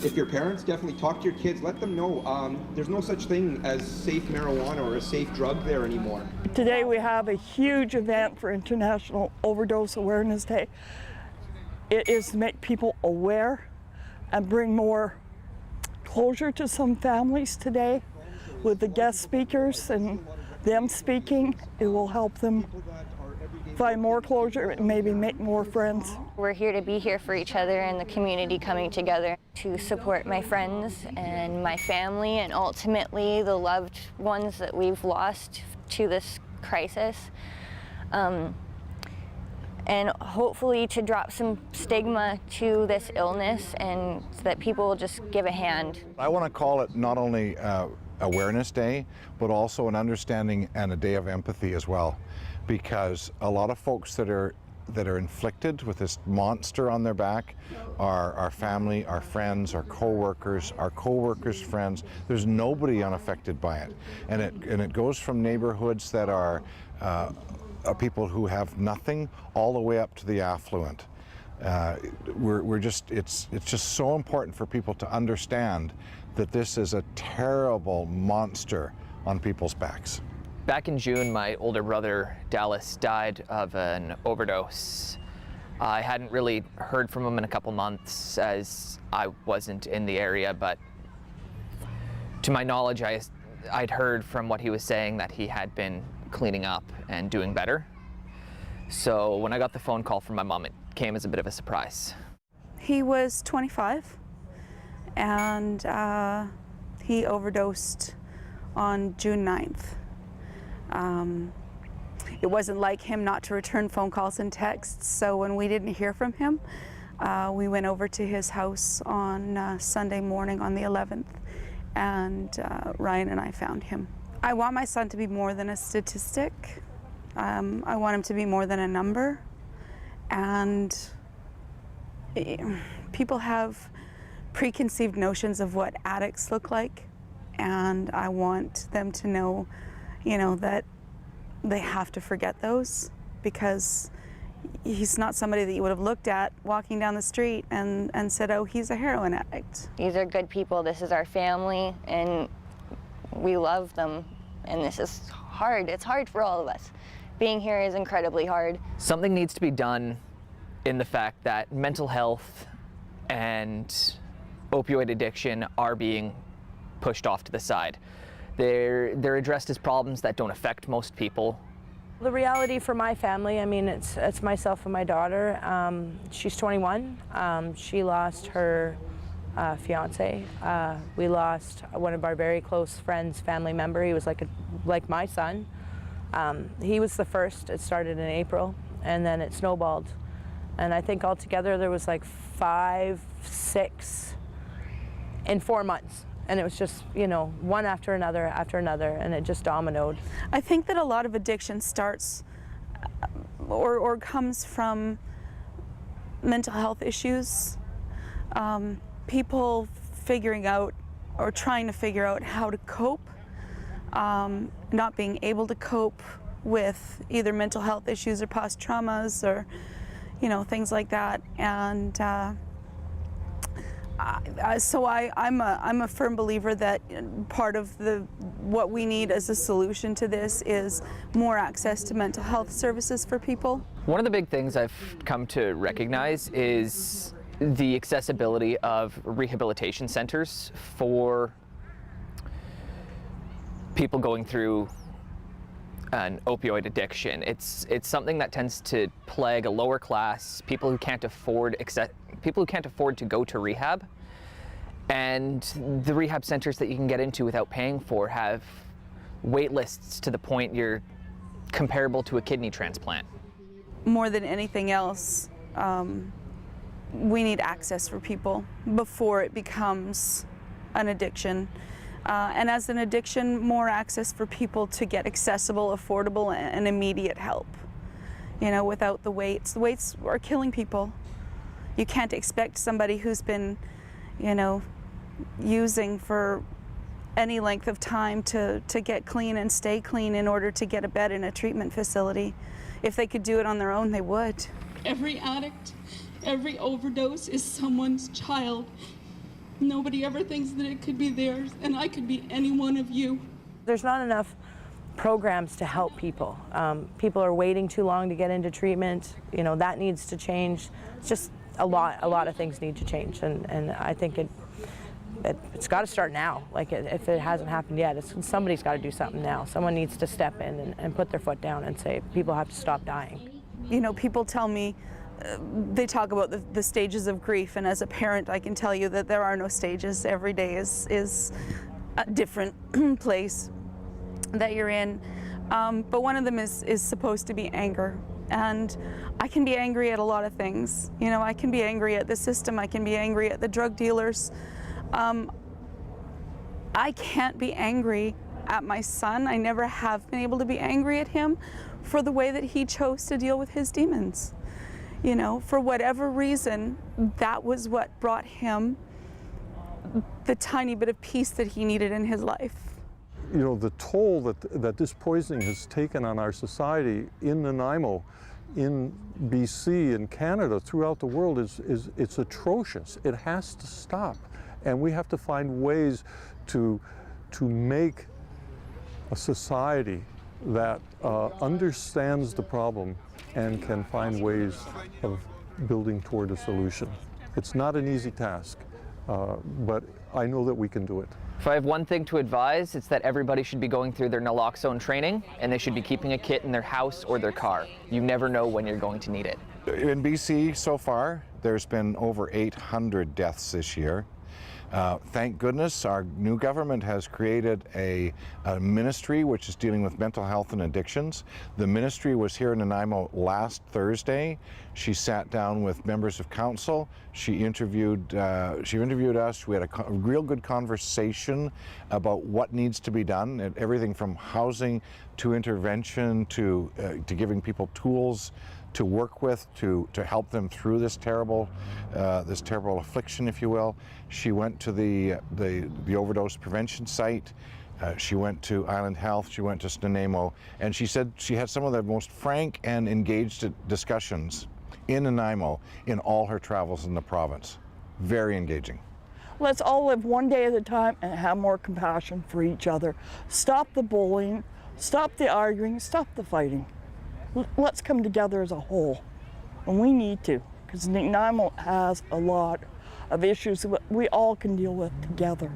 if your parents, definitely talk to your kids, let them know there's no such thing as safe marijuana or a safe drug there anymore. Today we have a huge event for International Overdose Awareness Day. It is to make people aware and bring more closure to some families today with the guest speakers and them speaking. It will help them find more closure and maybe make more friends. We're here to be here for each other and the community coming together to support my friends and my family and ultimately the loved ones that we've lost to this crisis. And hopefully to drop some stigma to this illness and so that people will just give a hand. I want to call it not only Awareness Day, but also an understanding and a day of empathy as well. Because a lot of folks that are inflicted with this monster on their back are our family, our friends, our co-workers, friends. There's nobody unaffected by it. And it goes from neighborhoods that are people who have nothing all the way up to the affluent. It's just so important for people to understand that this is a terrible monster on people's backs. Back in June, my older brother, Dallas, died of an overdose. I hadn't really heard from him in a couple months as I wasn't in the area, but to my knowledge, I'd heard from what he was saying that he had been cleaning up and doing better. So when I got the phone call from my mom, it came as a bit of a surprise. He was 25 and he overdosed on June 9th. It wasn't like him not to return phone calls and texts, so when we didn't hear from him, we went over to his house on Sunday morning on the 11th, and Ryan and I found him. I want my son to be more than a statistic. I want him to be more than a number, and people have preconceived notions of what addicts look like, and I want them to know, that they have to forget those, because he's not somebody that you would have looked at walking down the street and said, oh, he's a heroin addict. These are good people, this is our family, and we love them, and this is hard. It's hard for all of us. Being here is incredibly hard. Something needs to be done in the fact that mental health and opioid addiction are being pushed off to the side. They're addressed as problems that don't affect most people. The reality for my family, I mean, it's myself and my daughter. She's 21. She lost her fiance. We lost one of our very close friends, family member. He was like my son. He was the first. It started in April, and then it snowballed. And I think altogether there was like 5, 6 in 4 months. And it was just, one after another, and it just dominoed. I think that a lot of addiction starts or comes from mental health issues. People figuring out or trying to figure out how to cope, not being able to cope with either mental health issues or past traumas or, things like that. And so I'm a firm believer that part of what we need as a solution to this is more access to mental health services for people. One of the big things I've come to recognize is the accessibility of rehabilitation centers for people going through an opioid addiction. It's something that tends to plague a lower class, people who can't afford to go to rehab. And the rehab centers that you can get into without paying for have wait lists to the point you're comparable to a kidney transplant. More than anything else, we need access for people before it becomes an addiction. And as an addiction, more access for people to get accessible, affordable, and immediate help. Without the waits. The waits are killing people. You can't expect somebody who's been, using for any length of time to get clean and stay clean in order to get a bed in a treatment facility. If they could do it on their own, they would. Every addict, every overdose is someone's child. Nobody ever thinks that it could be theirs, and I could be any one of you. There's not enough programs to help people. People are waiting too long to get into treatment. You know, that needs to change. It's just a lot of things need to change, and I think it's got to start now. Like, if it hasn't happened yet, somebody's got to do something now. Someone needs to step in and put their foot down and say people have to stop dying. You know, people tell me, they talk about the stages of grief, and as a parent I can tell you that there are no stages. Every day is a different place that you're in, but one of them is supposed to be anger. And I can be angry at a lot of things. You know, I can be angry at the system, I can be angry at the drug dealers. I can't be angry at my son. I never have been able to be angry at him for the way that he chose to deal with his demons. You know, for whatever reason, that was what brought him the tiny bit of peace that he needed in his life. You know, the toll that this poisoning has taken on our society in Nanaimo, in BC, in Canada, throughout the world it's atrocious. It has to stop. And we have to find ways to make a society that understands the problem and can find ways of building toward a solution. It's not an easy task, but I know that we can do it. If I have one thing to advise, it's that everybody should be going through their naloxone training, and they should be keeping a kit in their house or their car. You never know when you're going to need it. In BC so far, there's been over 800 deaths this year. Thank goodness our new government has created a ministry which is dealing with mental health and addictions. The ministry was here in Nanaimo last Thursday. She sat down with members of council. She interviewed us. We had a real good conversation about what needs to be done, and everything from housing to intervention to giving people tools to work with to help them through this terrible affliction, if you will. She went to the overdose prevention site. She went to Island Health. She went to Nanaimo, and she said she had some of the most frank and engaged discussions in Nanaimo in all her travels in the province. Very engaging. Let's all live one day at a time and have more compassion for each other. Stop the bullying, stop the arguing, stop the fighting. Let's come together as a whole, and we need to, because Nanaimo has a lot of issues that we all can deal with together.